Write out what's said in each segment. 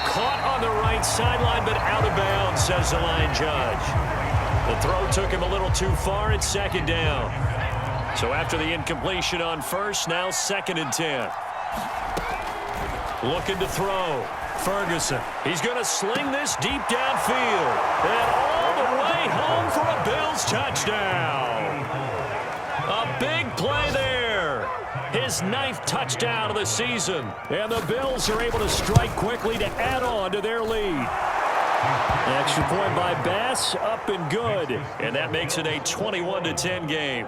caught on the right sideline, but out of bounds, says the line judge. The throw took him a little too far. It's second down. So after the incompletion on first, now 2nd and 10. Looking to throw. Ferguson. He's going to sling this deep downfield. And all the way home for a Bills touchdown. A big play there. His 9th touchdown of the season. And the Bills are able to strike quickly to add on to their lead. Extra point by Bass, up and good. And that makes it a 21-10 game.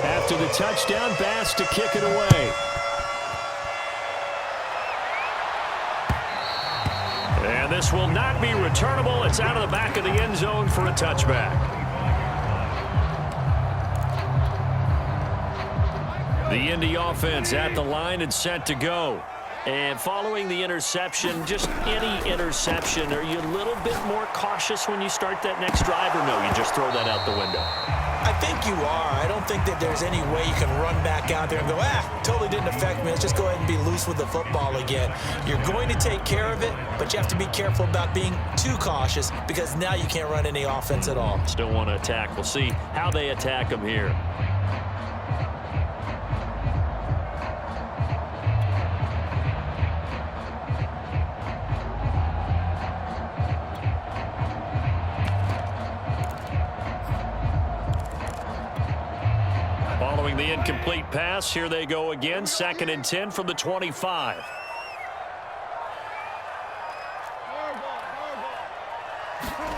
After the touchdown, Bass to kick it away. And this will not be returnable. It's out of the back of the end zone for a touchback. The Indy offense at the line and set to go. And following the interception, just any interception, are you a little bit more cautious when you start that next drive, or no, you just throw that out the window? I think you are. I don't think that there's any way you can run back out there and go, totally didn't affect me. Let's just go ahead and be loose with the football again. You're going to take care of it, but you have to be careful about being too cautious because now you can't run any offense at all. Still want to attack. We'll see how they attack them here. Following the incomplete pass, here they go again. 2nd and 10 from the 25.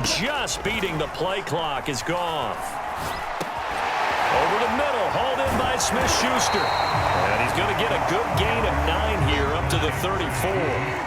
Just beating the play clock is Goff. Over the middle, hauled in by Smith-Schuster. And he's going to get a good gain of 9 here up to the 34.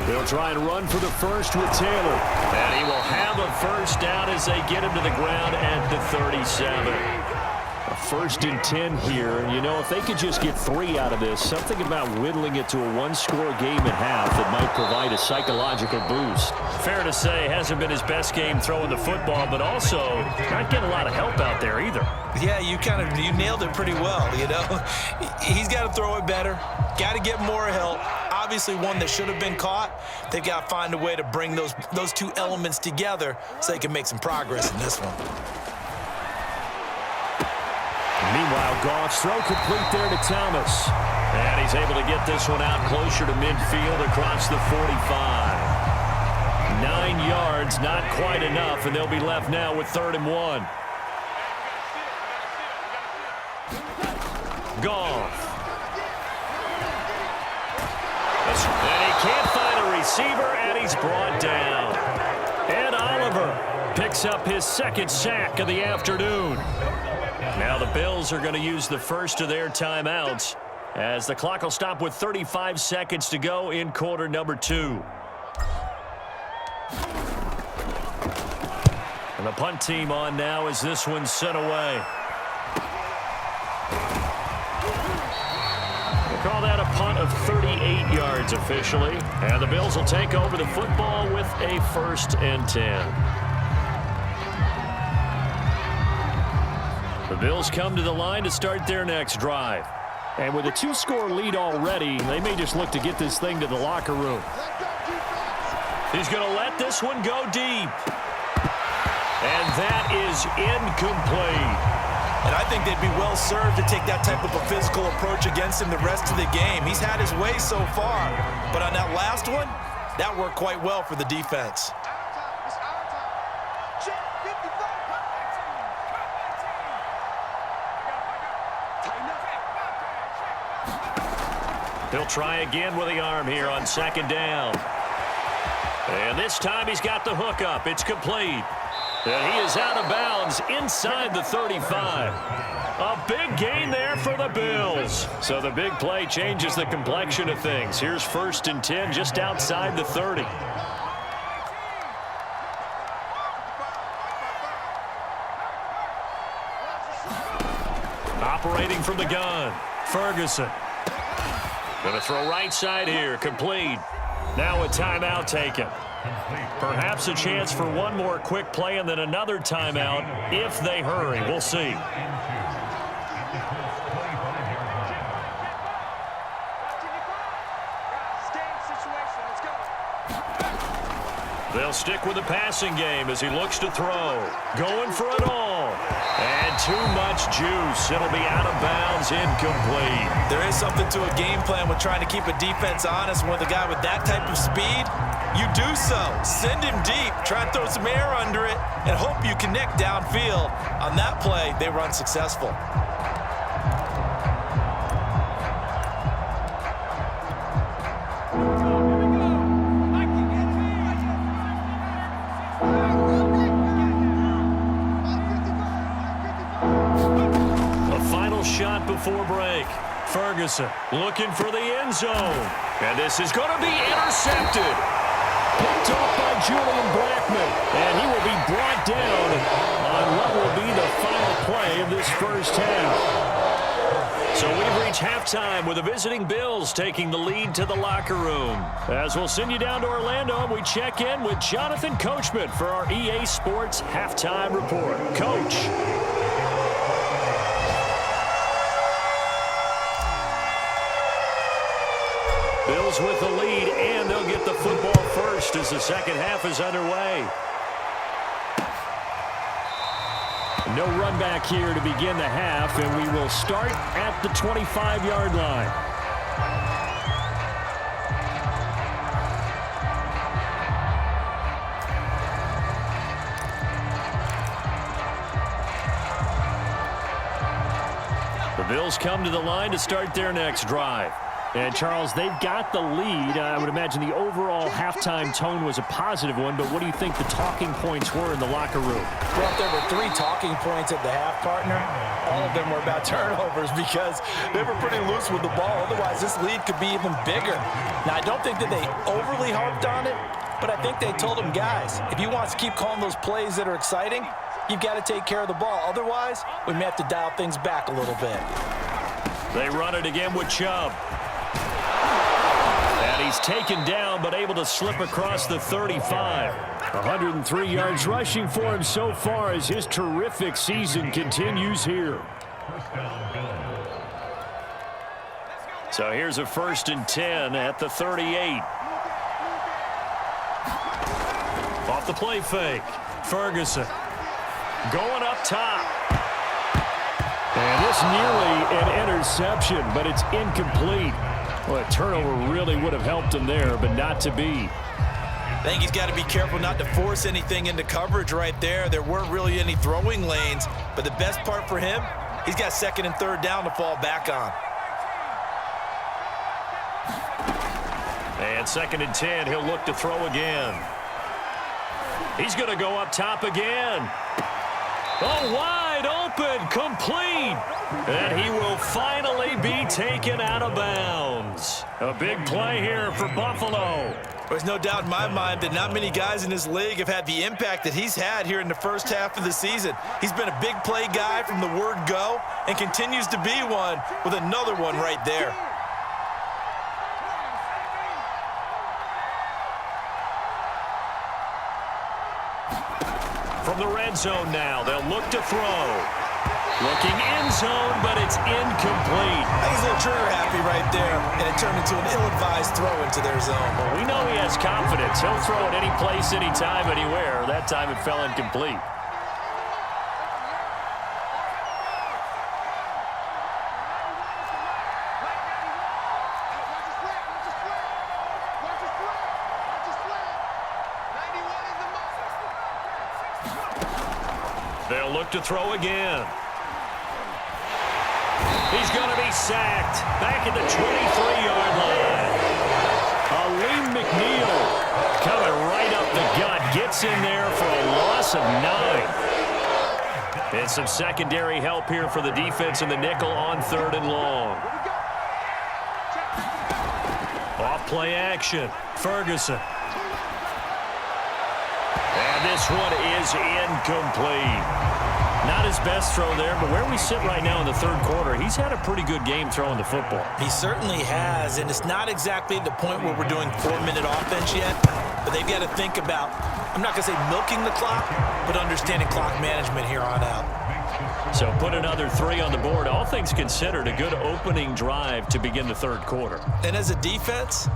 They'll try and run for the first with Taylor. And he will have a first down as they get him to the ground at the 37. A 1st and 10 here. And, you know, if they could just get 3 out of this, something about whittling it to a one-score game at half that might provide a psychological boost. Fair to say, hasn't been his best game throwing the football, but also not getting a lot of help out there either. Yeah, you nailed it pretty well, you know. He's got to throw it better. Got to get more help. Obviously one that should have been caught. They've got to find a way to bring those two elements together so they can make some progress in this one. Meanwhile, Goff's throw complete there to Thomas. And he's able to get this one out closer to midfield across the 45. 9 yards, not quite enough, and they'll be left now with 3rd and 1. Goff. And he can't find a receiver, and he's brought down. And Oliver picks up his 2nd sack of the afternoon. Now the Bills are going to use the first of their timeouts as the clock will stop with 35 seconds to go in quarter number 2. And the punt team on now as this one's sent away. Call that a punt of 38 yards officially. And the Bills will take over the football with a 1st and 10. The Bills come to the line to start their next drive. And with a 2-score lead already, they may just look to get this thing to the locker room. He's going to let this one go deep. And that is incomplete. And I think they'd be well served to take that type of a physical approach against him the rest of the game. He's had his way so far, but on that last one, that worked quite well for the defense. He'll try again with the arm here on 2nd down. And this time he's got the hook up. It's complete. And he is out of bounds inside the 35. A big gain there for the Bills. So the big play changes the complexion of things. Here's 1st and 10 just outside the 30. Operating from the gun, Ferguson. Going to throw right side here, complete. Now a timeout taken. Perhaps a chance for one more quick play and then another timeout if they hurry. We'll see. They'll stick with the passing game as he looks to throw. Going for it all. And too much juice. It'll be out of bounds, incomplete. There is something to a game plan with trying to keep a defense honest. With a guy with that type of speed, you do so. Send him deep. Try and throw some air under it and hope you connect downfield. On that play, they were unsuccessful. Shot before break. Ferguson looking for the end zone. And this is going to be intercepted. Picked off by Julian Blackman. And he will be brought down on what will be the final play of this first half. So we've reached halftime with the visiting Bills taking the lead to the locker room. As we'll send you down to Orlando, we check in with Jonathan Coachman for our EA Sports Halftime Report. Coach. Bills with the lead, and they'll get the football first as the second half is underway. No run back here to begin the half, and we will start at the 25-yard line. The Bills come to the line to start their next drive. And, Charles, they've got the lead. I would imagine the overall halftime tone was a positive one, but what do you think the talking points were in the locker room? Well, there were 3 talking points at the half, partner. All of them were about turnovers because they were pretty loose with the ball. Otherwise, this lead could be even bigger. Now, I don't think that they overly harped on it, but I think they told them, guys, if you want to keep calling those plays that are exciting, you've got to take care of the ball. Otherwise, we may have to dial things back a little bit. They run it again with Chubb. And he's taken down, but able to slip across the 35. 103 yards rushing for him so far as his terrific season continues here. So here's a 1st and 10 at the 38. Off the play fake. Ferguson going up top. And this nearly an interception, but it's incomplete. Well, a turnover really would have helped him there, but not to be. I think he's got to be careful not to force anything into coverage right there. There weren't really any throwing lanes, but the best part for him, he's got 2nd and 3rd down to fall back on. And 2nd and 10, he'll look to throw again. He's going to go up top again. Oh, wide open, complete. And he will finally be taken out of bounds. A big play here for Buffalo. There's no doubt in my mind that not many guys in this league have had the impact that he's had here in the first half of the season. He's been a big play guy from the word go and continues to be one with another one right there. From the red zone now, they'll look to throw. Looking end zone, but it's incomplete. I think he's a little trigger happy right there, and it turned into an ill-advised throw into their zone. Well, we know he has confidence. He'll throw it any place, anytime, anywhere. That time it fell incomplete. They'll look to throw again. He's going to be sacked back at the 23-yard line. Aleem McNeil coming right up the gut. Gets in there for a loss of 9. And some secondary help here for the defense in the nickel on 3rd and long. Off play action. Ferguson. And this one is incomplete. Not his best throw there, but where we sit right now in the third quarter, he's had a pretty good game throwing the football. He certainly has, and it's not exactly the point where we're doing 4-minute offense yet, but they've got to think about, I'm not going to say milking the clock, but understanding clock management here on out. So put another 3 on the board. All things considered, a good opening drive to begin the third quarter. And as a defense,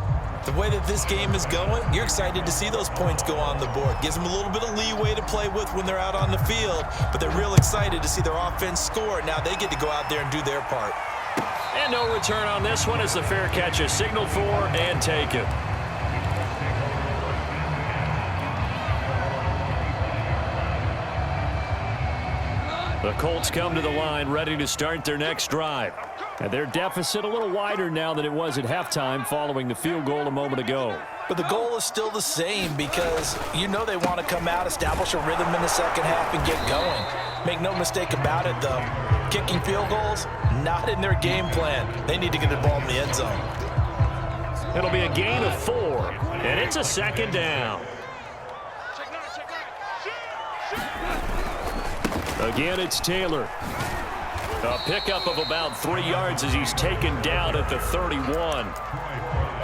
the way that this game is going, you're excited to see those points go on the board. Gives them a little bit of leeway to play with when they're out on the field, but they're real excited to see their offense score. Now they get to go out there and do their part. And no return on this one as the fair catch is signaled for and taken. The Colts come to the line ready to start their next drive. And their deficit a little wider now than it was at halftime following the field goal a moment ago. But the goal is still the same because you know they want to come out, establish a rhythm in the second half, and get going. Make no mistake about it, though. Kicking field goals, not in their game plan. They need to get the ball in the end zone. It'll be a gain of 4, and it's a second down. Again, it's Taylor. A pickup of about 3 yards as he's taken down at the 31.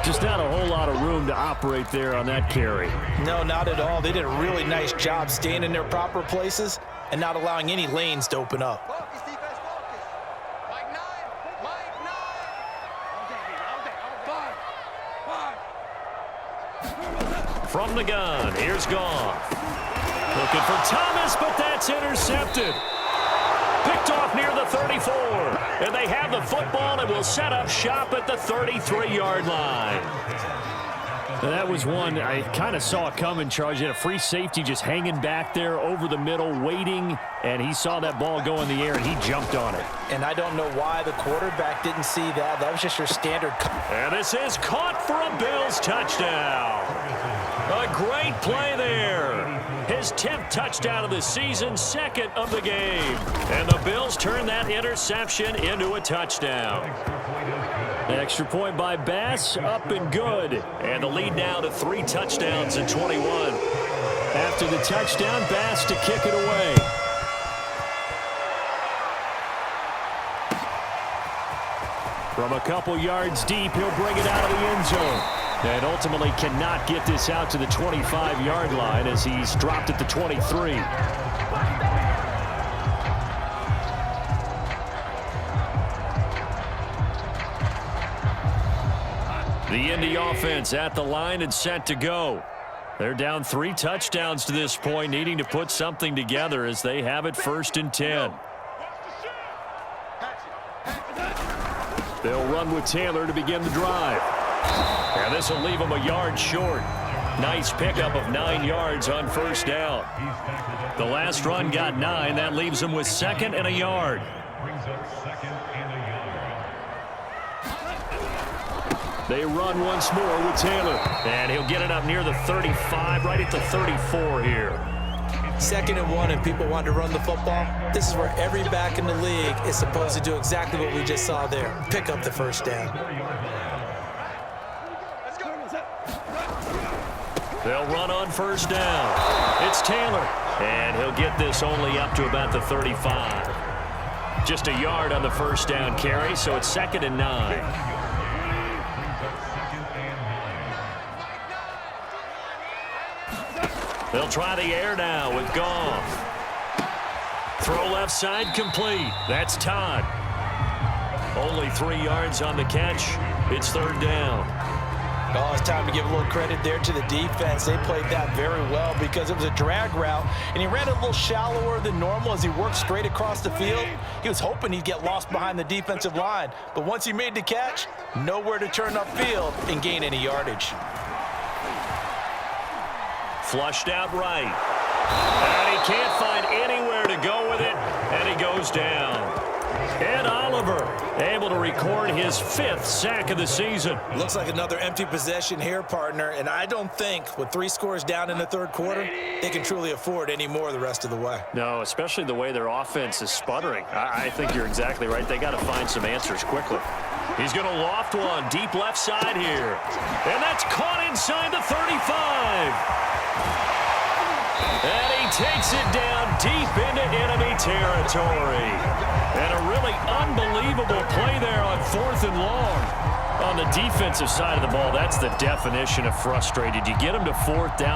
Just not a whole lot of room to operate there on that carry. No, not at all. They did a really nice job staying in their proper places and not allowing any lanes to open up. From the gun, here's Goff. Looking for Thomas, but that's intercepted. Picked off near the 34. And they have the football and will set up shop at the 33-yard line. Now that was one I kind of saw coming, Charles. You had a free safety just hanging back there over the middle, waiting, and he saw that ball go in the air, and he jumped on it. And I don't know why the quarterback didn't see that. That was just your standard. And this is caught for a Bills touchdown. A great play there. His 10th touchdown of the season, 2nd of the game. And the Bills turn that interception into a touchdown. Extra point by Bass, up and good. And the lead now to 3 touchdowns in 21. After the touchdown, Bass to kick it away. From a couple yards deep, he'll bring it out of the end zone. And ultimately cannot get this out to the 25-yard line as he's dropped at the 23. The Indy offense at the line and set to go. They're down 3 touchdowns to this point, needing to put something together as they have it 1st and 10. They'll run with Taylor to begin the drive. And this will leave him a yard short. Nice pickup of 9 yards on 1st down. The last run got 9. That leaves him with 2nd and a yard. They run once more with Taylor. And he'll get it up near the 35, right at the 34 here. 2nd and 1, and people want to run the football. This is where every back in the league is supposed to do exactly what we just saw there. Pick up the 1st down. They'll run on 1st down. It's Taylor. And he'll get this only up to about the 35. Just a yard on the 1st down carry, so it's 2nd and 9. They'll try the air now with Goff. Throw left side complete. That's Todd. Only 3 yards on the catch. It's 3rd down. Oh, it's time to give a little credit there to the defense. They played that very well because it was a drag route, and he ran a little shallower than normal as he worked straight across the field. He was hoping he'd get lost behind the defensive line, but once he made the catch, nowhere to turn upfield and gain any yardage. Flushed out right. And he can't find anywhere to go with it, and he goes down. Ed Oliver able to record his 5th sack of the season. Looks like another empty possession here, partner, and I don't think with 3 scores down in the 3rd quarter, they can truly afford any more the rest of the way. No, especially the way their offense is sputtering. I think you're exactly right. They got to find some answers quickly. He's going to loft one deep left side here. And that's caught inside the 35. And he takes it down deep into enemy territory. And a really unbelievable play there on 4th and long. On the defensive side of the ball, that's the definition of frustrated. You get them to 4th down.